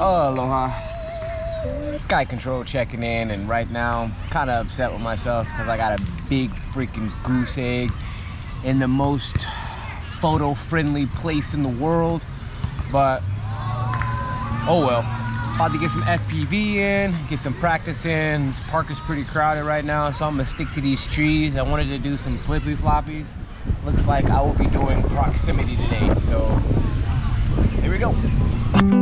Aloha. Sky Control checking in, and right now I'm kind of upset with myself because I got a big freaking goose egg in the most photo-friendly place in the world. But oh well. About to get some FPV in, get some practice in. This park is pretty crowded right now, so I'm gonna stick to these trees. I wanted to do some flippy floppies. Looks like I will be doing proximity today, so here we go.